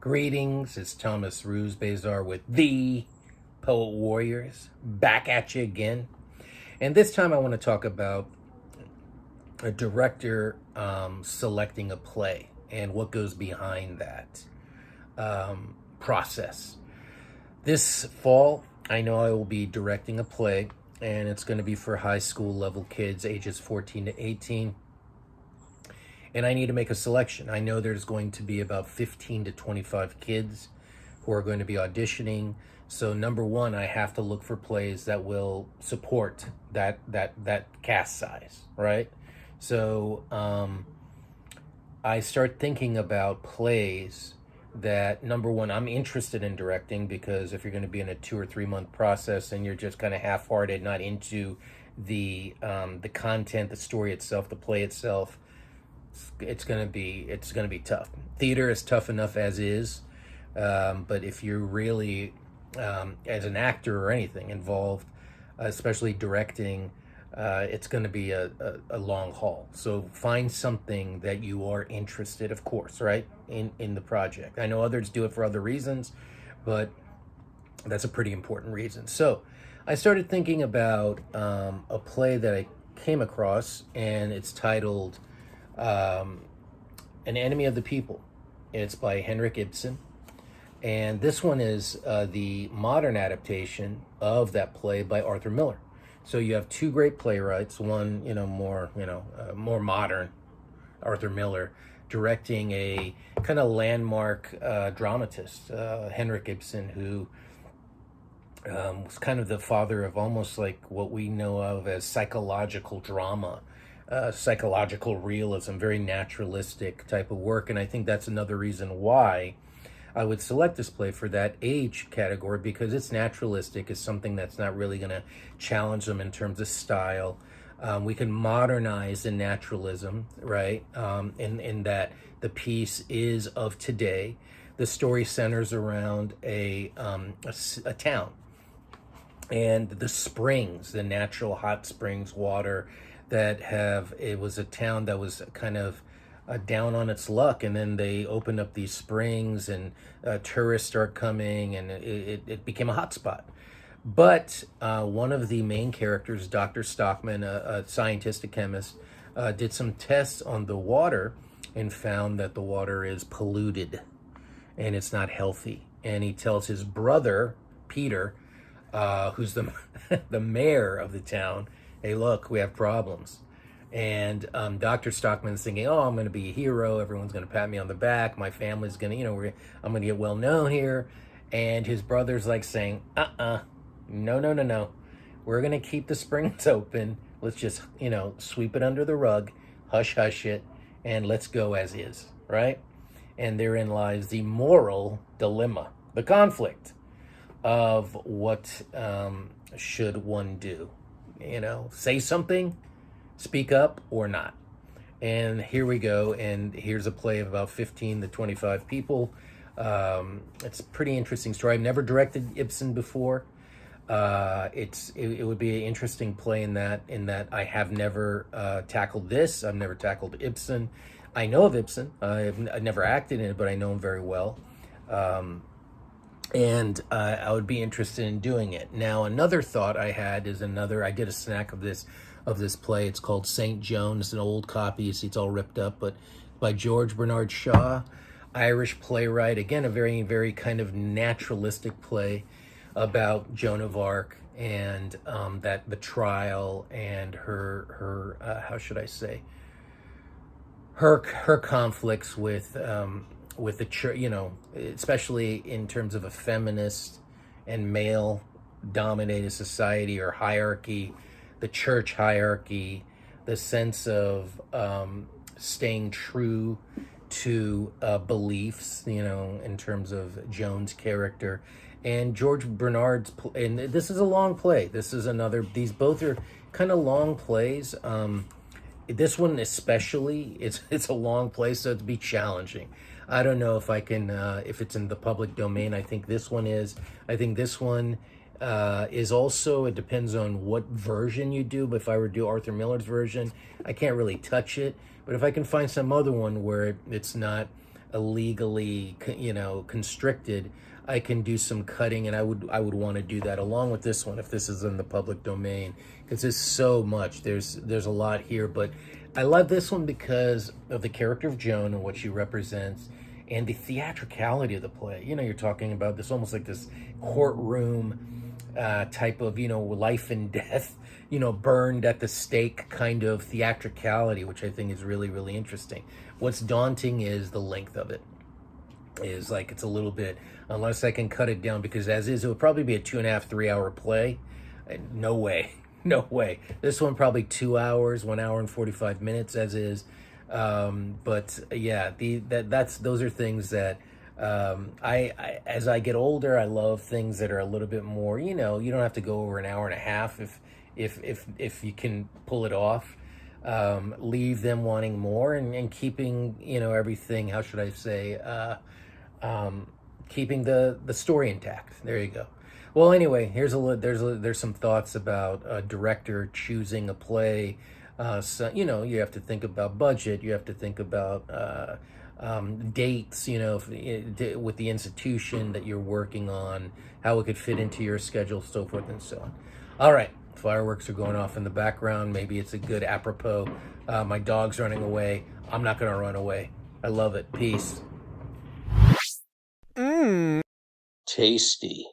Greetings, it's Thomas Ruse Bazar with the Poet Warriors, back at you again. And this time I want to talk about a director selecting a play and what goes behind that process. This fall, I know I will be directing a play, and it's going to be for high school level kids ages 14 to 18. And I need to make a selection. I know there's going to be about 15 to 25 kids who are going to be auditioning. So number one, I have to look for plays that will support that cast size, right? So I start thinking about plays that, number one, I'm interested in directing, because if you're going to be in a 2 or 3 month process and you're just kind of half-hearted, not into the content, the story itself, the play itself, it's gonna be tough. Theater is tough enough as is, but if you're really as an actor or anything involved, especially directing, it's going to be a long haul. So find something that you are interested, of course, right, in the project. I know others do it for other reasons, but that's a pretty important reason. So I started thinking about a play that I came across, and it's titled An Enemy of the People. It's by Henrik Ibsen, and this one is the modern adaptation of that play by Arthur Miller. So you have two great playwrights, one more modern, Arthur Miller, directing a kind of landmark dramatist, Henrik Ibsen, who was kind of the father of almost like what we know of as psychological drama, psychological realism, very naturalistic type of work. And I think that's another reason why I would select this play for that age category, because it's naturalistic. It's something that's not really going to challenge them in terms of style. We can modernize the naturalism, right? In that the piece is of today. The story centers around a town, and the springs, the natural hot springs water it was a town that was kind of down on its luck, and then they opened up these springs, and tourists start coming, and it became a hot spot. But one of the main characters, Dr. Stockman, a scientist, a chemist, did some tests on the water and found that the water is polluted and it's not healthy. And he tells his brother, Peter, who's the the mayor of the town, hey, look, we have problems. And Dr. Stockman's thinking, oh, I'm going to be a hero. Everyone's going to pat me on the back. My family's going to, I'm going to get well known here. And his brother's like saying, no. We're going to keep the springs open. Let's just, sweep it under the rug, hush it, and let's go as is, right? And therein lies the moral dilemma, the conflict of what should one do. Say something, speak up, or not. And here we go, and here's a play of about 15 to 25 people. It's a pretty interesting story. I've never directed Ibsen before. It would be an interesting play in that I have never tackled this. I've never tackled Ibsen. I know of Ibsen. I've never acted in it, but I know him very well. And I would be interested in doing it. Now, another thought I had is I did a snack of this play. It's called St. Joan. It's an old copy. You see, it's all ripped up, but by George Bernard Shaw, Irish playwright. Again, a very, very kind of naturalistic play about Joan of Arc and that the trial and her how should I say, her conflicts with the church, especially in terms of a feminist and male-dominated society or hierarchy, the church hierarchy, the sense of staying true to beliefs, in terms of Joan's character. And George Bernard's, and this is a long play. These both are kind of long plays. This one especially, it's a long play, so it'd be challenging. I don't know if I can, if it's in the public domain. I think this one is. I think this one is also, it depends on what version you do. But if I were to do Arthur Miller's version, I can't really touch it. But if I can find some other one where it's not illegally, constricted, I can do some cutting, and I would want to do that along with this one if this is in the public domain, because there's so much. There's a lot here, but I love this one because of the character of Joan and what she represents, and the theatricality of the play. You're talking about this almost like this courtroom type of life and death, burned at the stake kind of theatricality, which I think is really really interesting. What's daunting is the length of it. Is like it's a little bit, unless I can cut it down, because as is it would probably be a 2.5 3 hour play. No way. No way. This one probably 2 hours, 1 hour and 45 minutes as is. But yeah, those are things that I as I get older, I love things that are a little bit more. You don't have to go over an hour and a half if you can pull it off. Leave them wanting more, and keeping everything. How should I say? Keeping the story intact. There you go. Well, anyway, there's some thoughts about a director choosing a play. So you have to think about budget. You have to think about dates. With the institution that you're working on, how it could fit into your schedule, so forth and so on. All right, fireworks are going off in the background. Maybe it's a good apropos. My dog's running away. I'm not gonna run away. I love it. Peace. Tasty.